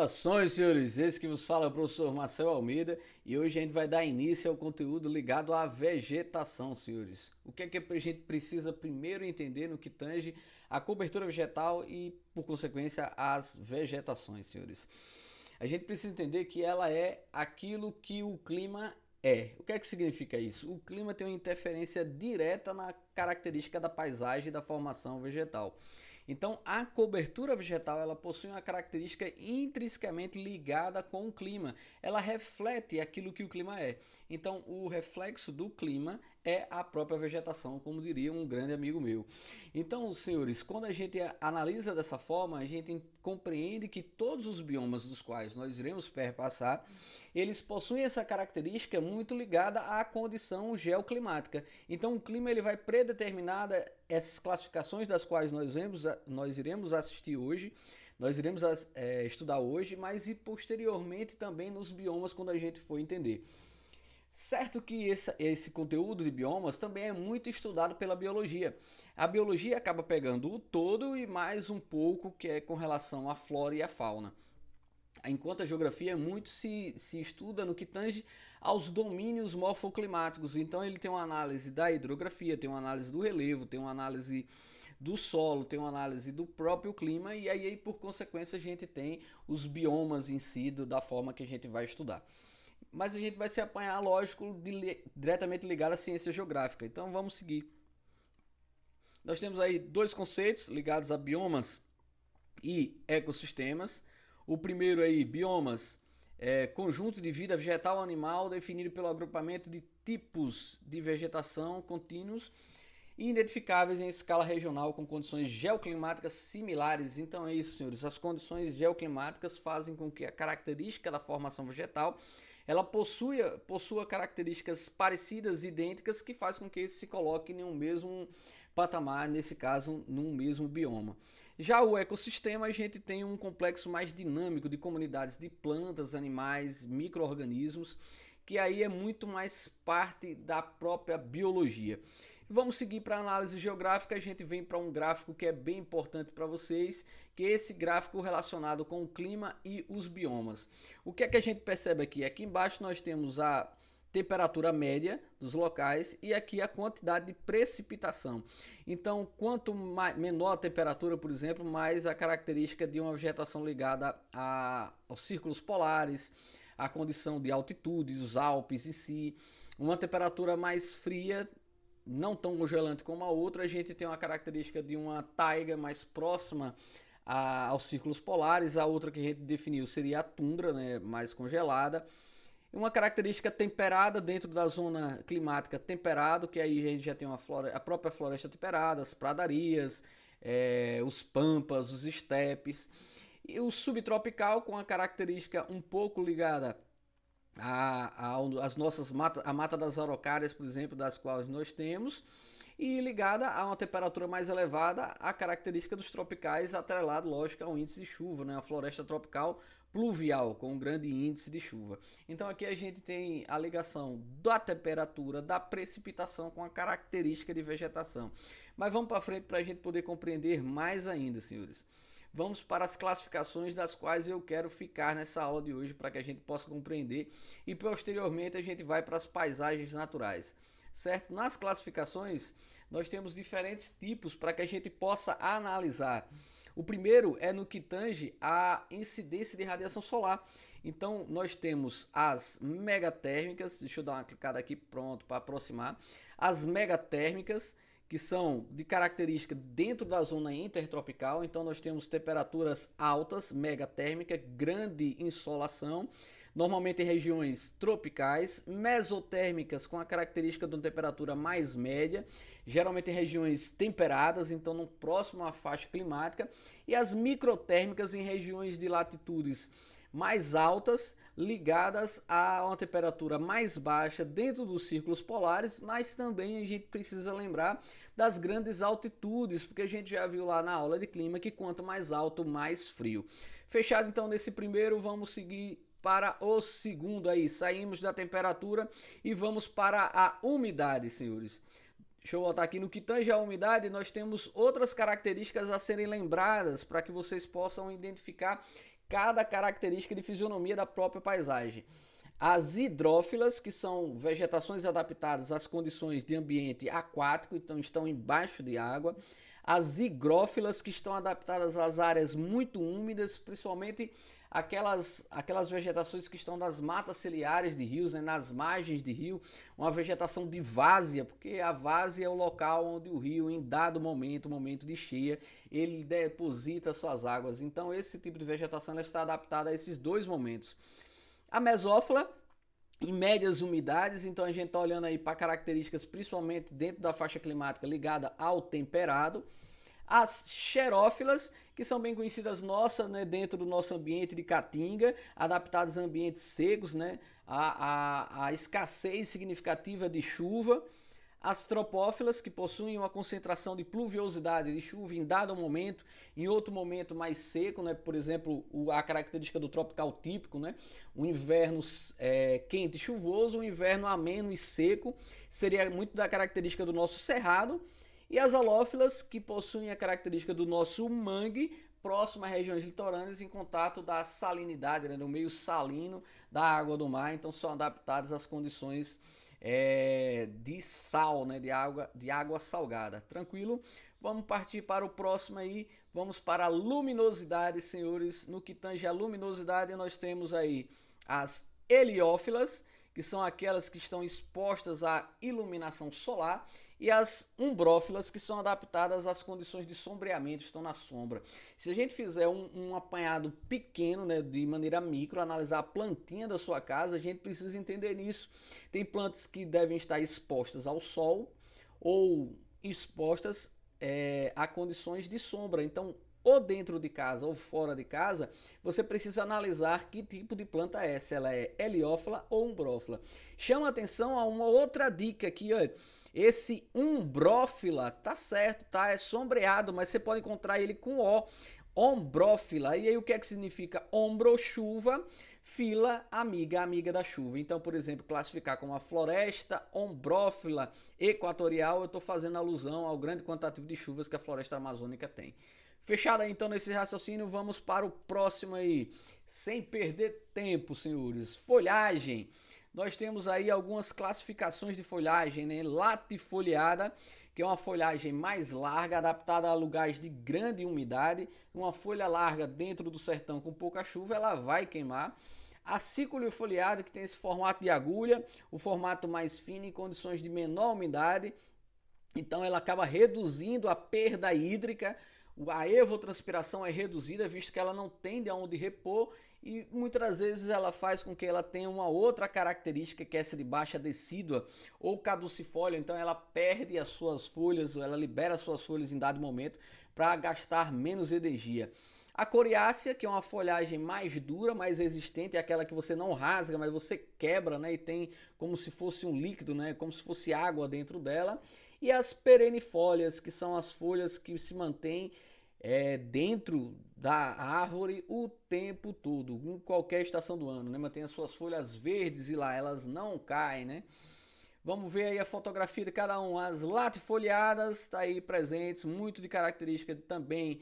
Saudações, senhores! Esse que vos fala é o professor Marcel Almeida e hoje a gente vai dar início ao conteúdo ligado à vegetação, senhores. O que é que a gente precisa primeiro entender no que tange a cobertura vegetal e, por consequência, as vegetações, senhores? A gente precisa entender que ela é aquilo que o clima é. O que é que significa isso? O clima tem uma interferência direta na característica da paisagem e da formação vegetal. Então, a cobertura vegetal ela possui uma característica intrinsecamente ligada com o clima. Ela reflete aquilo que o clima é. Então, o reflexo do clima é a própria vegetação, como diria um grande amigo meu. Então, senhores, quando a gente analisa dessa forma, a gente compreende que todos os biomas dos quais nós iremos perpassar, eles possuem essa característica muito ligada à condição geoclimática. Então, o clima ele vai predeterminar essas classificações das quais nós iremos assistir hoje, nós iremos estudar hoje, mas e posteriormente também nos biomas quando a gente for entender. Certo que esse conteúdo de biomas também é muito estudado pela biologia. A biologia acaba pegando o todo e mais um pouco que é com relação à flora e à fauna. Enquanto a geografia muito se estuda no que tange aos domínios morfoclimáticos. Então ele tem uma análise da hidrografia, tem uma análise do relevo, tem uma análise do solo, tem uma análise do próprio clima e aí por consequência a gente tem os biomas em si da forma que a gente vai estudar. Mas a gente vai se apanhar, lógico, diretamente ligado à ciência geográfica. Então vamos seguir. Nós temos aí dois conceitos ligados a biomas e ecossistemas. O primeiro aí, biomas, conjunto de vida vegetal ou animal definido pelo agrupamento de tipos de vegetação contínuos e identificáveis em escala regional com condições geoclimáticas similares. Então é isso, senhores. As condições geoclimáticas fazem com que a característica da formação vegetal ela possua características parecidas, idênticas, que faz com que se coloque em um mesmo patamar, nesse caso, num mesmo bioma. Já o ecossistema, a gente tem um complexo mais dinâmico de comunidades de plantas, animais, micro-organismos, que aí é muito mais parte da própria biologia. Vamos seguir para a análise geográfica, a gente vem para um gráfico que é bem importante para vocês, que é esse gráfico relacionado com o clima e os biomas. O que é que a gente percebe aqui? Aqui embaixo nós temos a temperatura média dos locais e aqui a quantidade de precipitação. Então, quanto menor a temperatura, por exemplo, mais a característica de uma vegetação ligada aos círculos polares, a condição de altitudes, os Alpes em si. Uma temperatura mais fria, não tão congelante como a outra, a gente tem uma característica de uma taiga mais próxima aos círculos polares. A outra que a gente definiu seria a tundra, né, mais congelada. Uma característica temperada dentro da zona climática temperado, que aí a gente já tem a própria floresta temperada, as pradarias, os pampas, os estepes. E o subtropical com a característica um pouco ligada as nossas a mata das araucárias, por exemplo, das quais nós temos, e ligada a uma temperatura mais elevada, a característica dos tropicais, atrelado, lógico, ao índice de chuva, né? A floresta tropical pluvial, com um grande índice de chuva. Então aqui a gente tem a ligação da temperatura, da precipitação com a característica de vegetação. Mas vamos para frente para a gente poder compreender mais ainda, senhores. Vamos para as classificações das quais eu quero ficar nessa aula de hoje para que a gente possa compreender e posteriormente a gente vai para as paisagens naturais, certo? Nas classificações nós temos diferentes tipos para que a gente possa analisar. O primeiro é no que tange a incidência de radiação solar. Então nós temos as megatérmicas, deixa eu dar uma clicada aqui, pronto, para aproximar. As megatérmicas, que são de característica dentro da zona intertropical, então nós temos temperaturas altas, megatérmica, grande insolação, normalmente em regiões tropicais, mesotérmicas com a característica de uma temperatura mais média, geralmente em regiões temperadas, então no próximo à faixa climática, e as microtérmicas em regiões de latitudes mais altas, ligadas a uma temperatura mais baixa dentro dos círculos polares, mas também a gente precisa lembrar das grandes altitudes, porque a gente já viu lá na aula de clima que quanto mais alto, mais frio. Fechado então nesse primeiro, vamos seguir para o segundo aí. Saímos da temperatura e vamos para a umidade, senhores. Deixa eu voltar aqui no que tange a umidade, nós temos outras características a serem lembradas para que vocês possam identificar cada característica de fisionomia da própria paisagem. As hidrófilas, que são vegetações adaptadas às condições de ambiente aquático, então estão embaixo de água. As higrófilas, que estão adaptadas às áreas muito úmidas, principalmente aquelas vegetações que estão nas matas ciliares de rios, né, nas margens de rio, uma vegetação de várzea, porque a várzea é o local onde o rio, em dado momento, momento de cheia, ele deposita suas águas. Então esse tipo de vegetação ela está adaptada a esses dois momentos. A mesófila, em médias umidades, então a gente está olhando aí para características principalmente dentro da faixa climática ligada ao temperado. As xerófilas, que são bem conhecidas nossas, né, dentro do nosso ambiente de caatinga, adaptadas a ambientes secos, né, a escassez significativa de chuva. As tropófilas, que possuem uma concentração de pluviosidade de chuva em dado momento, em outro momento mais seco, né? Por exemplo, a característica do tropical típico, né? Um inverno quente e chuvoso, um inverno ameno e seco, seria muito da característica do nosso cerrado. E as halófilas, que possuem a característica do nosso mangue, próximo a regiões litorâneas, em contato da salinidade, né? Do meio salino da água do mar, então são adaptadas às condições de sal, né, de água salgada. Tranquilo? Vamos partir para o próximo aí. Vamos para a luminosidade, senhores. No que tange a luminosidade, nós temos aí as heliófilas, que são aquelas que estão expostas à iluminação solar, e as umbrófilas, que são adaptadas às condições de sombreamento, estão na sombra. Se a gente fizer um apanhado pequeno, né, de maneira micro, analisar a plantinha da sua casa, a gente precisa entender isso. Tem plantas que devem estar expostas ao sol ou expostas a condições de sombra. Então, ou dentro de casa ou fora de casa, você precisa analisar que tipo de planta é, se ela é heliófila ou umbrófila. Chama atenção a uma outra dica aqui, ó. Esse umbrófila, tá certo, tá? É sombreado, mas você pode encontrar ele com O. Ombrófila. E aí o que é que significa? Ombro, chuva, fila, amiga, amiga da chuva. Então, por exemplo, classificar como a floresta ombrófila equatorial, eu estou fazendo alusão ao grande quantitativo de chuvas que a floresta amazônica tem. Fechado aí, então, nesse raciocínio, vamos para o próximo aí. Sem perder tempo, senhores. Folhagem. Nós temos aí algumas classificações de folhagem, né? Latifoliada, que é uma folhagem mais larga, adaptada a lugares de grande umidade. Uma folha larga dentro do sertão com pouca chuva, ela vai queimar. A ciculifoliada, que tem esse formato de agulha, o formato mais fino em condições de menor umidade. Então ela acaba reduzindo a perda hídrica. A evotranspiração é reduzida, visto que ela não tem de onde repor, e muitas vezes ela faz com que ela tenha uma outra característica, que é essa de baixa decídua ou caducifólia. Então ela perde as suas folhas, ela libera as suas folhas em dado momento para gastar menos energia. A coriácea, que é uma folhagem mais dura, mais resistente, é aquela que você não rasga, mas você quebra, né? E tem como se fosse um líquido, né? Como se fosse água dentro dela. E as perennifólias, que são as folhas que se mantêm dentro da árvore o tempo todo, em qualquer estação do ano, né? Mantém as suas folhas verdes e lá elas não caem, né? Vamos ver aí a fotografia de cada um. As latifoliadas está aí presentes, muito de característica também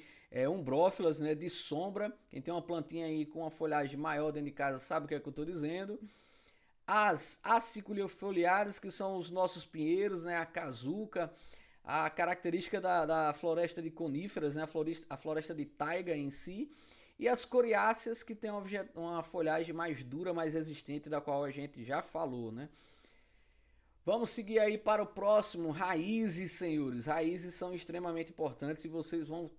umbrófilas, né? De sombra. Quem tem uma plantinha aí com uma folhagem maior dentro de casa sabe o que é que eu estou dizendo. As aciculifoliadas, que são os nossos pinheiros, né? A casuca, a característica da floresta de coníferas, né? A floresta de taiga em si. E as coriáceas, que tem uma folhagem mais dura, mais resistente, da qual a gente já falou, né? Vamos seguir aí para o próximo, raízes, senhores. Raízes são extremamente importantes e vocês vão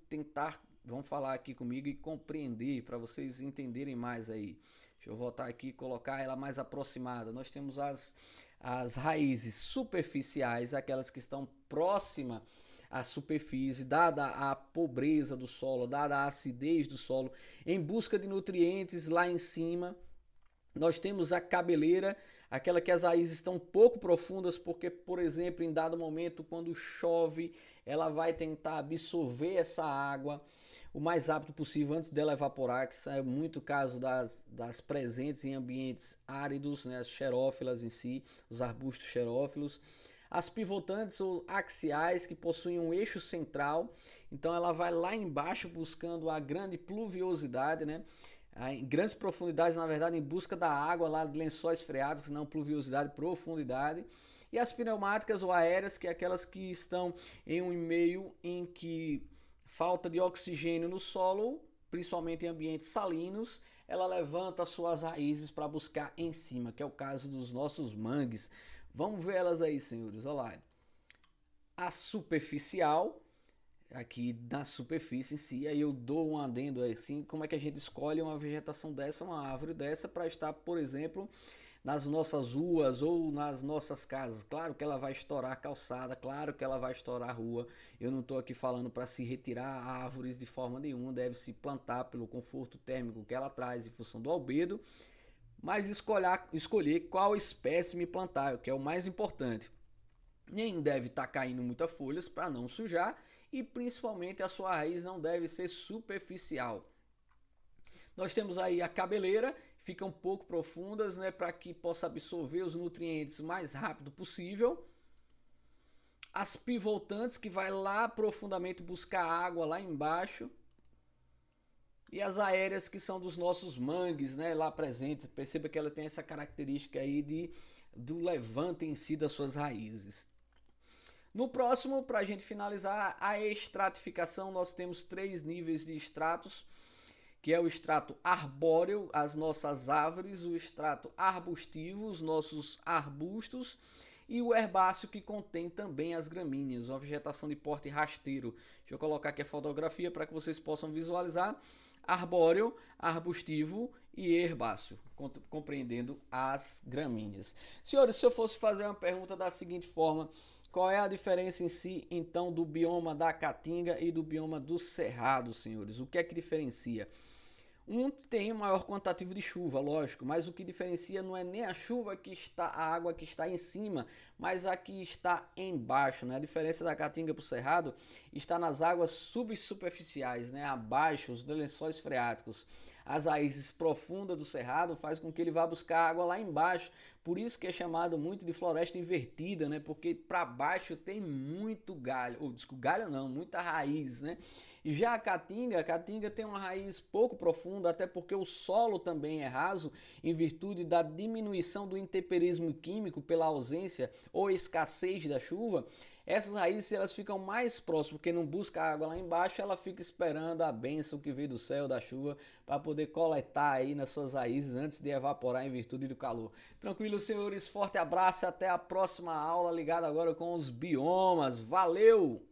falar aqui comigo e compreender, para vocês entenderem mais aí. Deixa eu voltar aqui e colocar ela mais aproximada. Nós temos as raízes superficiais, aquelas que estão próximas à superfície, dada a pobreza do solo, dada a acidez do solo, em busca de nutrientes lá em cima. Nós temos a cabeleira, aquela que as raízes estão pouco profundas, porque, por exemplo, em dado momento, quando chove, ela vai tentar absorver essa água o mais rápido possível antes dela evaporar, que é muito caso das presentes em ambientes áridos, né, as xerófilas em si, os arbustos xerófilos. As pivotantes ou axiais, que possuem um eixo central, então ela vai lá embaixo buscando a grande pluviosidade, né? em grandes profundidades, na verdade, em busca da água lá de lençóis freáticos, não pluviosidade, profundidade. E as pneumáticas ou aéreas, que é aquelas que estão em um meio em que falta de oxigênio no solo, principalmente em ambientes salinos, ela levanta suas raízes para buscar em cima, que é o caso dos nossos mangues. Vamos ver elas aí, senhores. Olha lá. A superficial, aqui na superfície em si, aí eu dou um adendo assim, como é que a gente escolhe uma vegetação dessa, uma árvore dessa, para estar, por exemplo, nas nossas ruas ou nas nossas casas. Claro que ela vai estourar a calçada, claro que ela vai estourar a rua. Eu não estou aqui falando para se retirar árvores de forma nenhuma, deve se plantar pelo conforto térmico que ela traz em função do albedo, mas escolher qual espécime plantar, que é o mais importante. Nem deve estar caindo muitas folhas para não sujar e principalmente a sua raiz não deve ser superficial. Nós temos aí a cabeleira, fica um pouco profundas, né, para que possa absorver os nutrientes mais rápido possível. As pivotantes, que vai lá profundamente buscar água lá embaixo. E as aéreas, que são dos nossos mangues, né, lá presentes. Perceba que ela tem essa característica aí do levante em si das suas raízes. No próximo, para a gente finalizar, a estratificação, nós temos 3 níveis de estratos, que é o estrato arbóreo, as nossas árvores, o estrato arbustivo, os nossos arbustos, e o herbáceo, que contém também as gramíneas, uma vegetação de porte rasteiro. Deixa eu colocar aqui a fotografia para que vocês possam visualizar. Arbóreo, arbustivo e herbáceo, compreendendo as gramíneas. Senhores, se eu fosse fazer uma pergunta da seguinte forma: qual é a diferença em si, então, do bioma da Caatinga e do bioma do Cerrado, senhores? O que é que diferencia? Um tem um maior quantitativo de chuva, lógico, mas o que diferencia não é nem a chuva que está, a água que está em cima, mas a que está embaixo, né? A diferença da Caatinga para o Cerrado está nas águas subsuperficiais, né? Abaixo, os lençóis freáticos. As raízes profundas do Cerrado faz com que ele vá buscar água lá embaixo, por isso que é chamado muito de floresta invertida, né? Porque para baixo tem muito galho, ou desculpa, galho não, muita raiz, né? Já a Caatinga tem uma raiz pouco profunda, até porque o solo também é raso, em virtude da diminuição do intemperismo químico pela ausência ou escassez da chuva. Essas raízes, elas ficam mais próximas, porque não busca água lá embaixo, ela fica esperando a bênção que veio do céu, da chuva, para poder coletar aí nas suas raízes antes de evaporar em virtude do calor. Tranquilo, senhores? Forte abraço e até a próxima aula, ligada agora com os biomas. Valeu!